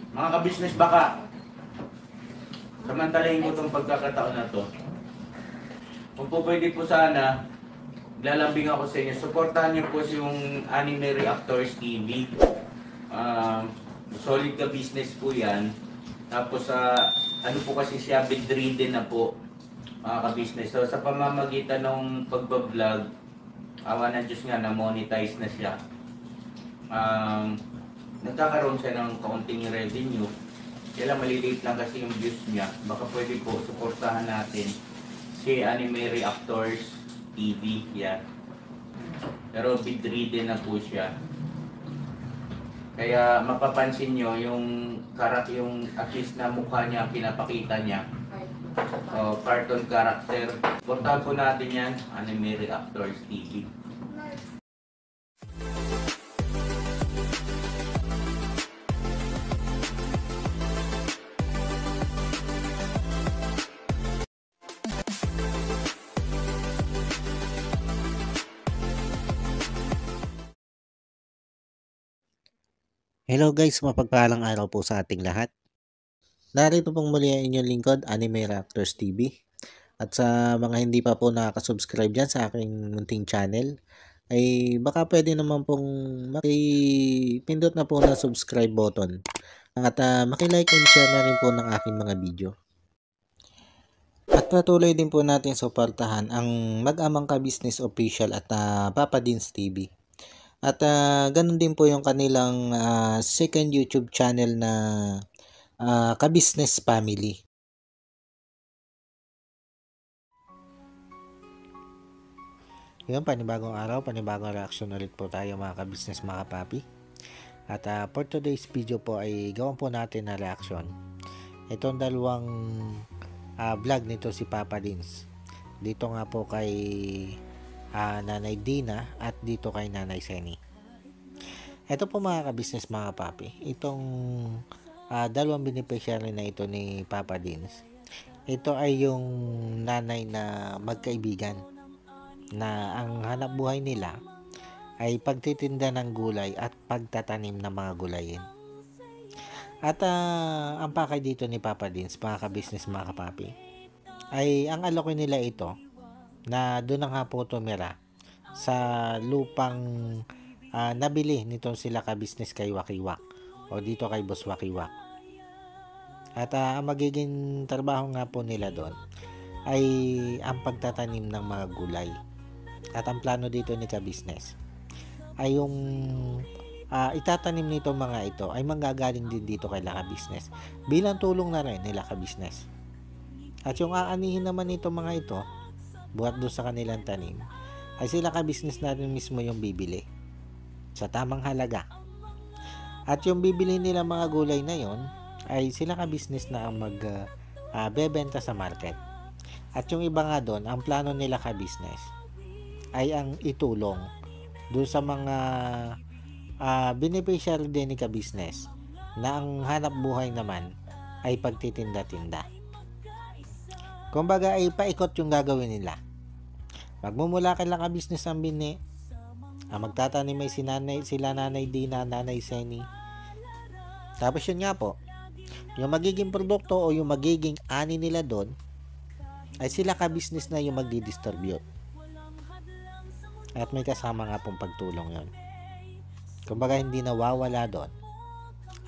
Mga ka-business, baka samantalahin ko itong pagkakataon na to. Kung po pwede po sana, lalambing ako sa inyo. Supportahan niyo po yung Anime Reactors TV. Solid ka business po yan. Tapos ano po kasi siya, bedridden na po, mga ka-business. So sa pamamagitan ng pagbablog, awa ng Diyos nga, na-monetize na siya. Nagkakaroon siya ng kaunting revenue. Kaya maliliit lang kasi yung views niya. Baka pwede po suportahan natin si Anime Reactors TV. Yan. Pero bedridden na po siya. Kaya mapapansin nyo yung at least na mukha niya, pinapakita niya. Cartoon character. Suportahan po natin yan, Anime Reactors TV. Hello guys, mapagpalang araw po sa ating lahat. Narito pong muli ang inyong lingkod, Anime Reactors TV. At sa mga hindi pa po nakaka-subscribe dyan sa aking munting channel, ay baka pwede naman pong makipindot na po na subscribe button. At makilike and share na rin po ng aking mga video. At patuloy din po natin suportahan ang Mag-amang Ka-Business Official at Papa Dins TV. At ganun din po yung kanilang second YouTube channel na Ka-Business Family. Yun, panibagong araw, panibagong reaction ulit po tayo mga ka-business, mga kapapi. At for today's video po ay gawan po natin na reaction. Itong dalawang vlog nito si Papa Dins. Dito nga po kay Nanay Dina at dito kay Nanay Seni. Ito po mga ka-business, mga kapapi. Itong dalawang beneficiary na ito ni Papa Dins. Ito ay yung nanay na magkaibigan na ang hanap buhay nila ay pagtitinda ng gulay at pagtatanim ng mga gulayin. At ang pakay dito ni Papa Dins, mga ka-business, mga kapapi, ay ang alok nila ito na doon na nga po tumira sa lupang nabili nitong sila ka-business kay Wakiwak o dito kay Boss Wakiwak. At ang magiging trabaho nga po nila doon ay ang pagtatanim ng mga gulay. At ang plano dito ni ka-business ay yung itatanim nito mga ito ay manggagaling din dito kay ka-business bilang tulong na rin nila ka-business. At yung aanihin naman nito mga ito buhat doon sa kanilang tanim ay sila ka-business natin mismo yung bibili sa tamang halaga. At yung bibili nila mga gulay na yon ay sila ka-business na ang bebenta sa market. At yung iba nga doon, ang plano nila ka-business ay ang itulong doon sa mga beneficiary din ni ka-business na ang hanap buhay naman ay pagtitinda-tinda. Kumbaga ay paikot yung gagawin nila. Magmumula kay lang ka-business ang bini, magtatanim ay sila Nanay Dina, Nanay Seni. Tapos yun nga po, yung magiging produkto o yung magiging ani nila doon ay sila ka-business na yung magdi-distribute. At may kasama nga pong pagtulong yon. Kumbaga hindi nawawala doon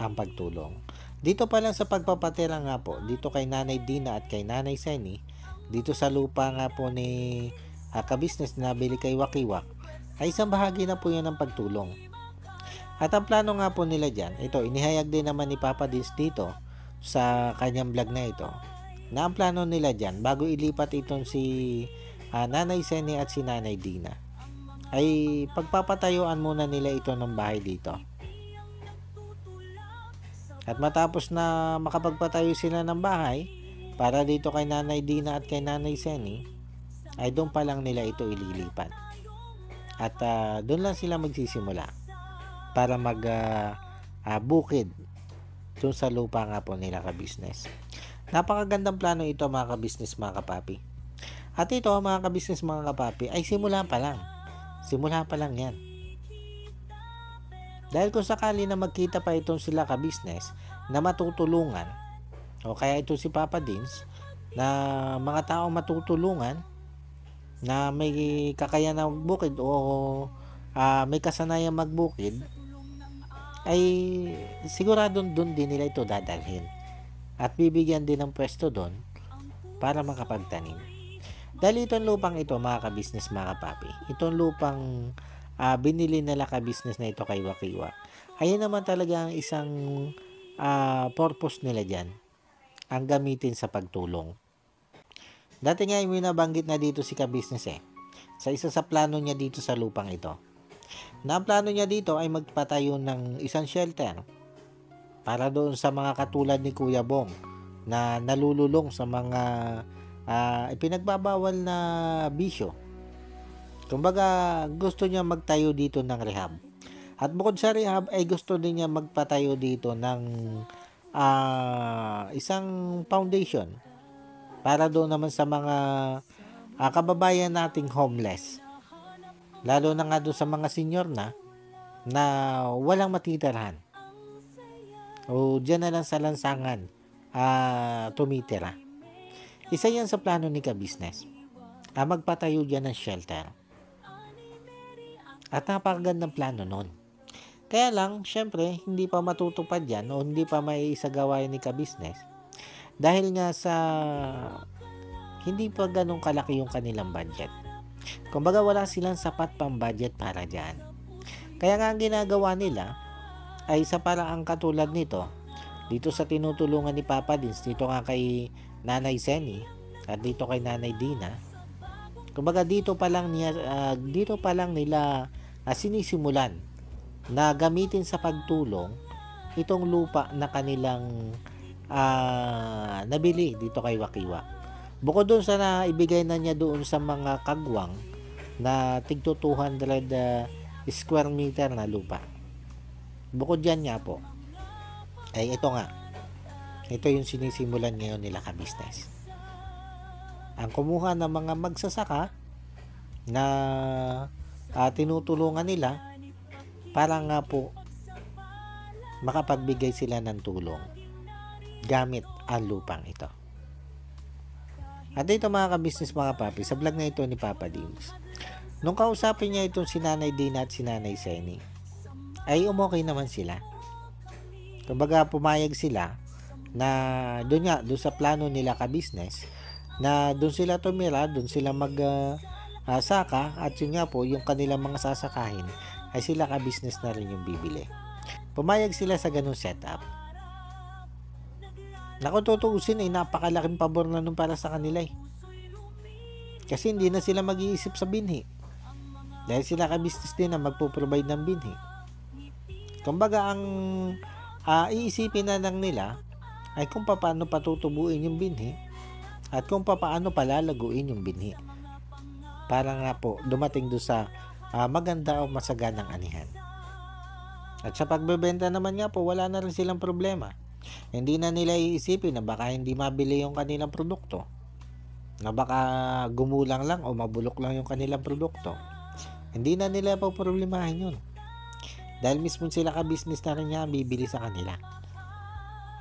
ang pagtulong. Dito pa lang sa pagpapatira nga po, dito kay Nanay Dina at kay Nanay Seni, dito sa lupa nga po ni ka-business na bili kay Wakiwak, ay isang bahagi na po yan ng pagtulong. At ang plano nga po nila dyan, ito, inihayag din naman ni Papa Dins dito sa kanyang vlog na ito, na ang plano nila dyan, bago ilipat itong si Nanay Seni at si Nanay Dina, ay pagpapatayuan muna nila ito ng bahay dito. At matapos na makapagpatayo sila ng bahay para dito kay Nanay Dina at kay Nanay Seni, ay doon pa lang nila ito ililipat. At doon lang sila magsisimula para bukid doon sa lupa nga po nila ka-business. Napakagandang plano ito mga ka-business, mga kapapi. At ito mga ka-business, mga kapapi, ay simula pa lang. Simula pa lang yan. Dahil kung sakali na magkita pa itong sila ka-business na matutulungan, o kaya ito si Papa Dins, na mga taong matutulungan na may kakayanang magbukid o may kasanayang magbukid, ay siguradong doon din nila ito dadalhin at bibigyan din ng pwesto doon para makapagtanim. Dahil itong lupang ito, mga ka-business, mga kapapi, itong lupang binili nila ka-business na ito kay Wakiwa, ayun naman talaga ang isang purpose nila dyan, ang gamitin sa pagtulong. Dati nga may nabanggit na dito si ka-business sa isa sa plano niya dito sa lupang ito, na ang plano niya dito ay magpatayo ng isang shelter para doon sa mga katulad ni Kuya Bong na nalululong sa mga ipinagbabawal na bisyo. Kumbaga, gusto niya magtayo dito ng rehab. At bukod sa rehab, ay gusto din niya magpatayo dito ng isang foundation para doon naman sa mga kababayan nating homeless. Lalo na nga doon sa mga senior na walang matitirahan. O dyan na lang sa lansangan tumitira. Isa yan sa plano ni ka-business. Magpatayo dyan ng shelter. At napakagandang plano nun. Kaya lang, syempre, hindi pa matutupad yan o hindi pa may isagawa ni ka-business. Dahil nga sa hindi pa ganun kalaki yung kanilang budget. Kumbaga wala silang sapat pang budget para dyan. Kaya nga ang ginagawa nila ay sa paraang katulad nito, dito sa tinutulungan ni Papa Dins, dito nga kay Nanay Seni at dito kay Nanay Dina. Kumbaga dito pa lang nila sinisimulan na gamitin sa pagtulong itong lupa na kanilang nabili dito kay Wakiwa. Bukod doon sa naibigay na niya doon sa mga kagwang na tigto 200 square meter na lupa. Bukod dyan nga po, ay ito nga. Ito yung sinisimulan ngayon nila ka-business. Ang kumuha ng mga magsasaka na tinutulungan nila para nga po makapagbigay sila ng tulong gamit ang lupang ito. At ito mga ka-business, mga papi, sa vlog na ito ni Papa Dins, nung kausapin niya itong si Nanay Dina at si Nanay Seni, ay umokay naman sila. Kumbaga pumayag sila na doon sa plano nila ka-business, na doon sila tumira, doon sila saka, at yun nga po, yung kanilang mga sasakahin ay sila ka-business na rin yung bibili. Pumayag sila sa ganung setup. Naku, tutuusin ay napakalaking pabor na nun para sa kanila Kasi hindi na sila mag-iisip sa binhi. Dahil sila ka-business din na magpo-provide ng binhi. Kumbaga ang iisipin na lang nila ay kung paano patutubuin yung binhi at kung paano palalaguin yung binhi. Para nga po dumating doon sa maganda o masaganang anihan. At sa pagbebenta naman nga po, wala na rin silang problema. Hindi na nila iisipin na baka hindi mabili yung kanilang produkto, na baka gumulang lang o mabulok lang yung kanilang produkto. Hindi na nila po problemahin yun. Dahil mismo sila ka-business na rin niya ang bibili sa kanila.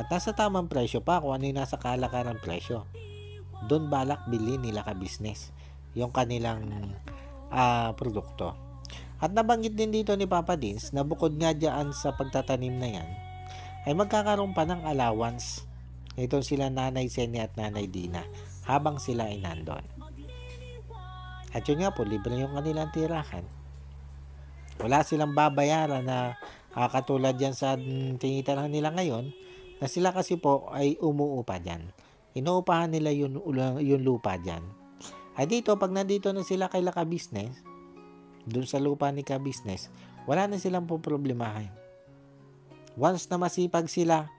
At nasa tamang presyo pa, kung ano yung nasa kalakaran presyo. Doon balak bili nila ka-business yung kanilang produkto. At nabanggit din dito ni Papa Dins na bukod nga dyan sa pagtatanim na yan, ay magkakaroon pa ng allowance itong sila Nanay Seni at Nanay Dina habang sila ay nandun. At yun nga po, libre yung kanilang tirahan. Wala silang babayaran na katulad yan sa tinitirahan nila ngayon, na sila kasi po ay umuupa dyan. Inuupahan nila yung lupa dyan. Ay dito, pag nandito na sila kay ka-business, dun sa lupa ni ka-business, wala na silang po problemahin. Once na masipag sila,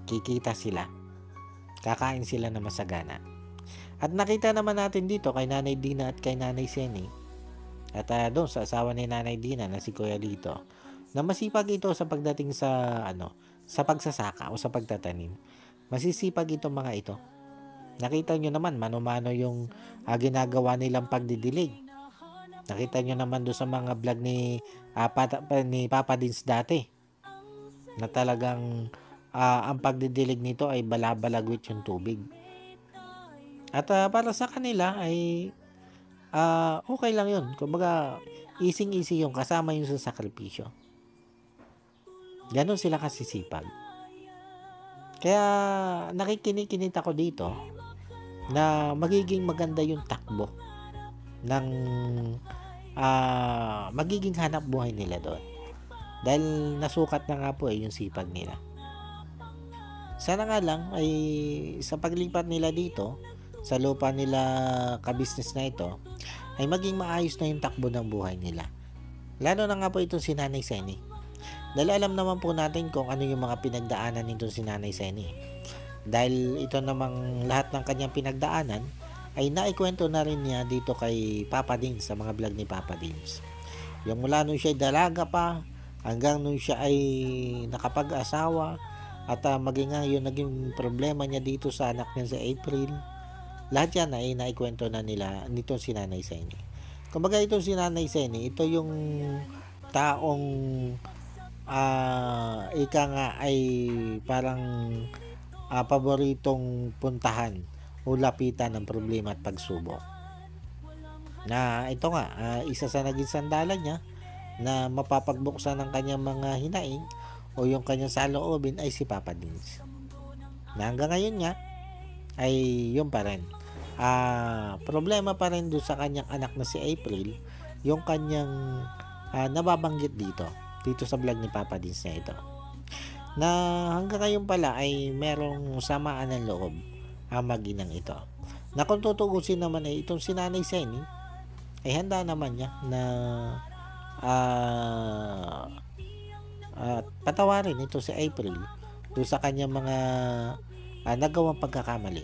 kikita sila. Kakain sila na masagana. At nakita naman natin dito kay Nanay Dina at kay Nanay Seni, at doon sa asawa ni Nanay Dina na si Kuya Lito, na masipag ito sa pagdating sa sa pagsasaka o sa pagtatanim. Masisipag itong mga ito. Nakita nyo naman, mano-mano yung ginagawa nilang pagdidilig. Nakita nyo naman doon sa mga vlog ni, ni Papa Dins dati na talagang ang pagdidilig nito ay balabalagwit yung tubig. At para sa kanila ay okay lang yun. Kumbaga, easy yung kasama yung sa sakripisyo. Ganon sila kasisipag. Kaya nakikinikinit ako dito na magiging maganda yung takbo ng magiging hanap buhay nila doon. Dahil nasukat na nga po yung sipag nila. Sana nga lang ay sa paglipat nila dito, sa lupa nila ka-business na ito, ay maging maayos na yung takbo ng buhay nila. Lalo na nga po itong si Nanay Seni. Dahil alam naman po natin kung ano yung mga pinagdaanan nitong si Nanay Seni. Dahil ito namang lahat ng kanyang pinagdaanan ay naikwento na rin niya dito kay Papa Dins sa mga vlog ni Papa Dins. Yung mula nung siya ay dalaga pa hanggang nung siya ay nakapag-asawa at maging nga yung naging problema niya dito sa anak niya sa April. Lahat yan ay naikwento na nila nitong si Nanay Seni. Kumbaga itong si Nanay Seni, ito yung taong ika nga ay parang paboritong puntahan o lapitan ng problema at pagsubok. Na ito nga, isa sa naging sandalan niya na mapapagbuksan ng kanyang mga hinaing o yung kanyang saloobin ay si Papa Dins. Na hanggang ngayon nga ay yun pa rin. Problema pa rin doon sa kanyang anak na si April, yung kanyang nababanggit dito sa vlog ni Papa Dins na ito. Na hanggang ngayon pala ay merong samaan ng loob ang mag-inang ito. Na kung tutugusin naman ay itong si Nanay Seni ay handa naman niya na patawarin ito si April doon sa kanyang mga nagawang pagkakamali.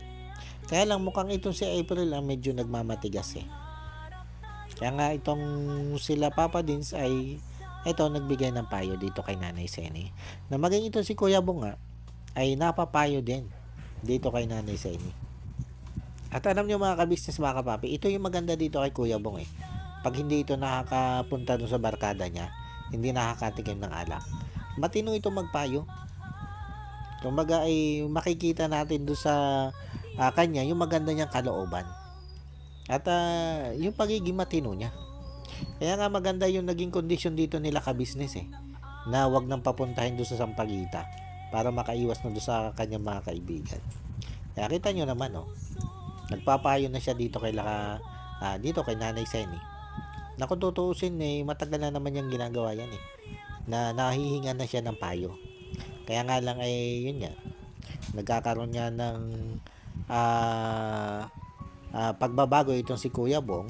Kaya lang mukhang itong si April ang medyo nagmamatigas eh. Kaya nga itong sila Papa Dins ay ito nagbigay ng payo dito kay Nanay Seni. Na maging ito si Kuya Bong ay napapayo din dito kay Nanay Seni. At alam nyo mga ka-business mga kapapi, ito yung maganda dito kay Kuya Bong eh. Pag hindi ito nakakapunta dun sa barkada niya, hindi nakakatikim ng alak. Matino ito magpayo. Kumbaga ay makikita natin doon sa kanya yung maganda niyang kalooban. At yung pagiging matino niya. Kaya nga maganda yung naging kondisyon dito nila ka-business eh. Na wag nang papuntahin doon sa Sampaguita para makaiwas na doon sa kanyang mga kaibigan. Kaya kita nyo naman nagpapayo na siya dito kay Nanay Seni. Na kung tutuusin matagal na naman yung ginagawa yan eh. Na nahihingan na siya ng payo. Kaya nga lang ay yun nga. Nagkakaroon niya ng pagbabago itong si Kuya Bong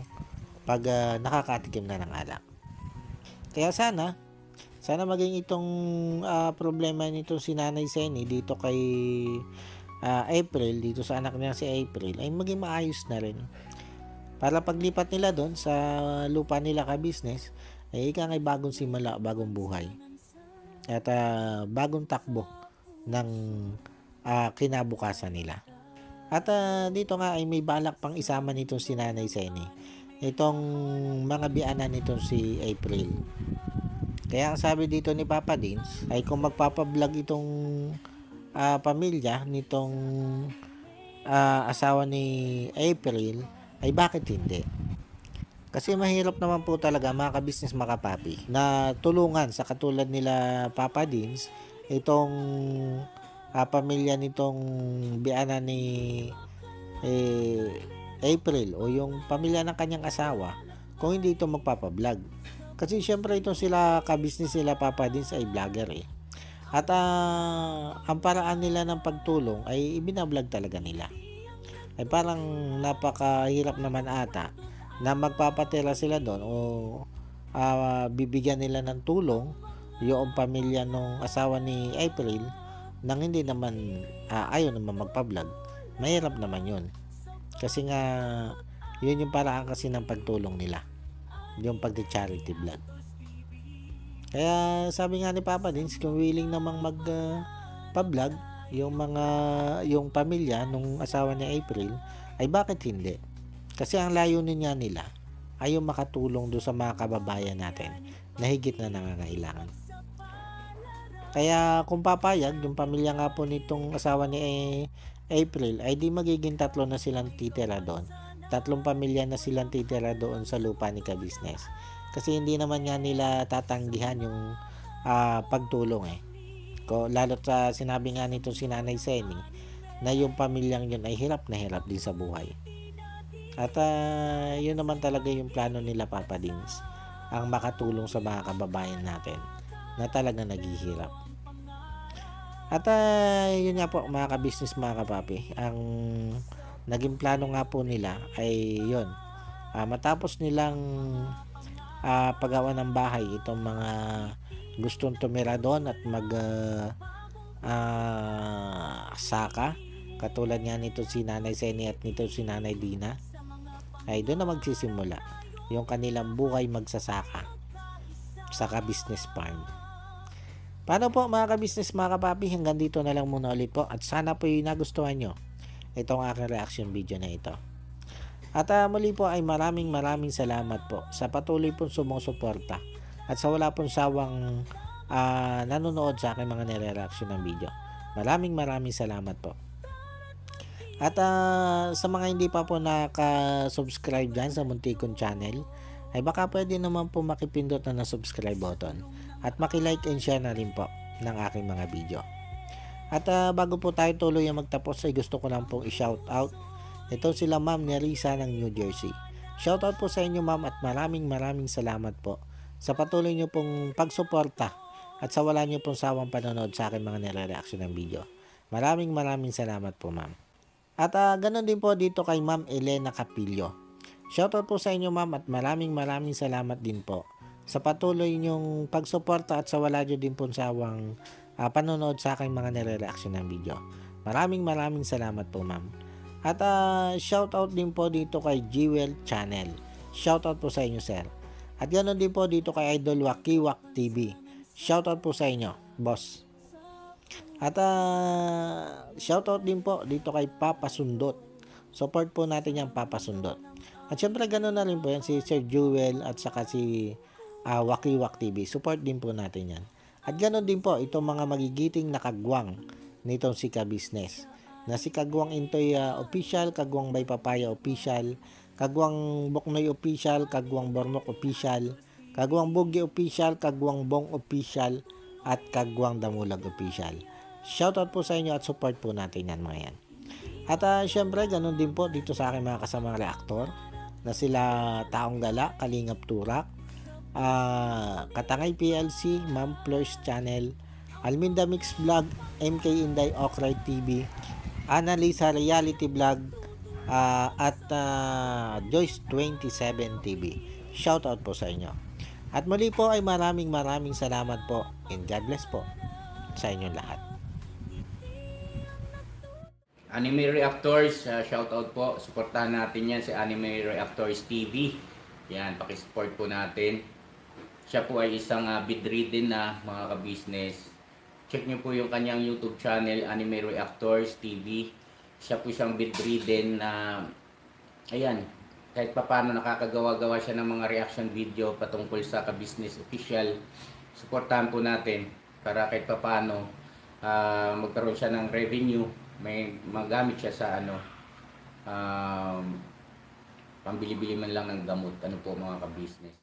pag nakakatikim na ng alak. Kaya sana maging itong problema nitong si Nanay Seni dito kay April, dito sa anak niya si April, ay maging maayos na rin. Para paglipat nila doon sa lupa nila ka-business, ay ika ngay bagong simula, bagong buhay. At bagong takbo ng kinabukasan nila. At dito nga ay may balak pang isama nitong si Nanay Seni. Itong mga bianan nitong si April. Kaya ang sabi dito ni Papa Dins ay kung magpapablog itong pamilya nitong asawa ni April ay bakit hindi? Kasi mahirap naman po talaga mga ka-business mga kapapi na tulungan sa katulad nila Papa Dins itong pamilya nitong bianan ni April o yung pamilya ng kanyang asawa kung hindi ito magpapablog. Kasi syempre itong sila ka-business sila Papa Dins ay vlogger eh. At ang paraan nila ng pagtulong ay ibinablog talaga nila. Ay parang napakahirap naman ata na magpapatira sila doon o bibigyan nila ng tulong yung pamilya ng asawa ni April nang hindi naman ayaw naman magpa-vlog. Mahirap naman yun. Kasi nga yun yung paraan kasi ng pagtulong nila. Yung pagde-charity vlog. Kaya sabi nga ni Papa Dins kung willing namang mag-vlog yung pamilya nung asawa ni April ay bakit hindi? Kasi ang layunin niya nila ay yung makatulong doon sa mga kababayan natin na higit na nangangailangan. Kaya kung papayag, yung pamilya nga po nitong asawa ni April ay di magiging 3 na silang titira doon. 3 pamilya na silang titira doon sa lupa ni Ka-Business. Kasi hindi naman nga nila tatanggihan yung pagtulong eh. Lalo't sa sinabi nga nito si Nanay Seni na yung pamilyang yun ay hirap na hirap din sa buhay. At yun naman talaga yung plano nila Papa Dins, ang makatulong sa mga kababayan natin na talaga naghihirap. At yun nga po mga ka-business, mga kapapi, ang naging plano nga po nila ay yun, matapos nilang paggawa ng bahay itong mga gustong tumira doon at saka, katulad nga nito si Nanay Seni at nito si Nanay Dina, ay doon na magsisimula yung kanilang buhay magsasaka sa Ka-Business Farm. Paano po mga ka-business, mga kapapi, hanggang dito na lang muna ulit po at sana po yung nagustuhan nyo itong aking reaction video na ito. At muli po ay maraming salamat po sa patuloy pong sumusuporta at sa wala pong sawang nanonood sa aking mga nire-reaction ng video. Maraming salamat po. At sa mga hindi pa po naka-subscribe dyan sa Muntikon Channel, ay baka pwede naman po makipindot na subscribe button at makilike and share na rin po ng aking mga video. At bago po tayo tuloy ang magtapos ay gusto ko lang pong i-shout out ito sila Ma'am Nerissa ng New Jersey. Shout out po sa inyo ma'am at maraming salamat po sa patuloy nyo pong pagsuporta at sa wala nyo pong sawang panonood sa aking mga nire-reaction ng video. Maraming salamat po ma'am. At ganun din po dito kay Ma'am Elena Capillo. Shoutout po sa inyo ma'am at maraming salamat din po sa patuloy nyong pagsuporta at sa wala nyo din po sawang panonood sa aking mga nire-reaction ng video. Maraming salamat po ma'am. At shoutout din po dito kay Jewel Channel. Shoutout po sa inyo sir. At ganoon din po dito kay Idol Wakiwak TV. Shoutout po sa inyo boss. At shoutout din po dito kay Papa Sundot. Support po natin yung Papa Sundot. At syempre ganoon na rin po yan si Sir Jewel at saka si Wakiwak TV. Support din po natin yan. At ganoon din po itong mga magigiting na kagwang nitong si Ka-Business. Na si Kagwang Intoy Official, Kagwang Bay Papaya Official, Kagwang Boknoy Official, Kagwang Bornok Official, Kagwang Bugi Official, Kagwang Bong Official, at Kagwang Damulag Official. Shoutout po sa inyo at support po natin yan mga yan. At syempre ganoon din po dito sa aking mga kasamang reaktor na sila Taong Gala, Kalingap Turak, Katangay PLC, Ma'am Flores Channel, Alminda Mix Vlog, MK Inday Okray TV, Annalisa Reality Vlog, at Joyce 27 TV. Shoutout po sa inyo. At muli po ay maraming salamat po and God bless po sa inyong lahat. Anime Reactors, shoutout po. Suportahan natin yan si Anime Reactors TV. Yan, pakisupport po natin. Siya po ay isang bedridden na mga ka-business. Check nyo po yung kanyang YouTube channel, Anime Reactors TV. Siya po isang bedridden na, ayan, kahit paano nakakagawa-gawa siya ng mga reaction video patungkol sa Ka-Business Official. Suportahan po natin para kahit paano magkaroon siya ng revenue. May magamit siya sa pambili-bili man lang ng gamot. Ano po mga ka-business.